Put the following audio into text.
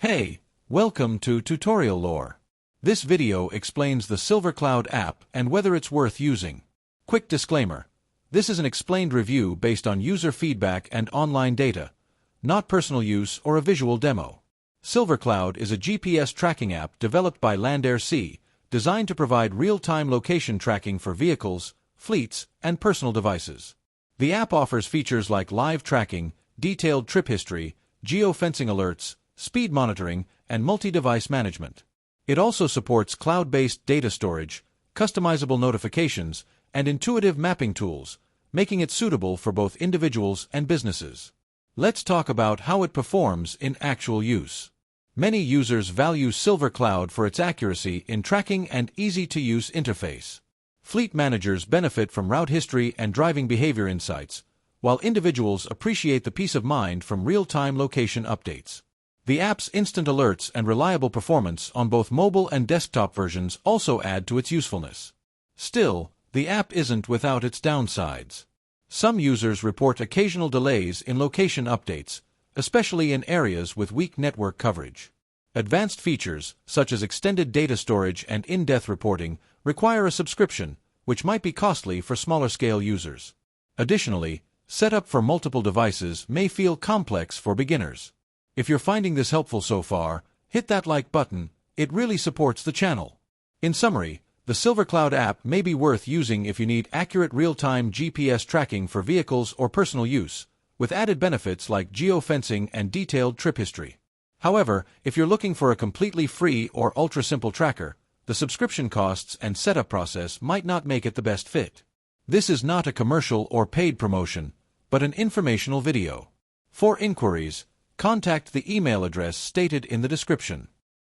Hey, welcome to Tutorial Lore. This video explains the Silvercloud app and whether it's worth using. Quick disclaimer. This is an explained review based on user feedback and online data, not personal use or a visual demo. Silvercloud is a GPS tracking app developed by Land-Air-Sea, designed to provide real-time location tracking for vehicles, fleets, and personal devices. The app offers features like live tracking, detailed trip history, geofencing alerts, speed monitoring, and multi-device management. It also supports cloud-based data storage, customizable notifications, and intuitive mapping tools, making it suitable for both individuals and businesses. Let's talk about how it performs in actual use. Many users value Silvercloud for its accuracy in tracking and easy-to-use interface. Fleet managers benefit from route history and driving behavior insights, while individuals appreciate the peace of mind from real-time location updates. The app's instant alerts and reliable performance on both mobile and desktop versions also add to its usefulness. Still, the app isn't without its downsides. Some users report occasional delays in location updates, especially in areas with weak network coverage. Advanced features, such as extended data storage and in-depth reporting, require a subscription, which might be costly for smaller-scale users. Additionally, setup for multiple devices may feel complex for beginners. If you're finding this helpful so far, hit that like button. It really supports the channel. In summary, the Silvercloud app may be worth using if you need accurate real-time GPS tracking for vehicles or personal use, with added benefits like geofencing and detailed trip history. However, if you're looking for a completely free or ultra-simple tracker, the subscription costs and setup process might not make it the best fit. This is not a commercial or paid promotion, but an informational video. For inquiries, contact the email address stated in the description.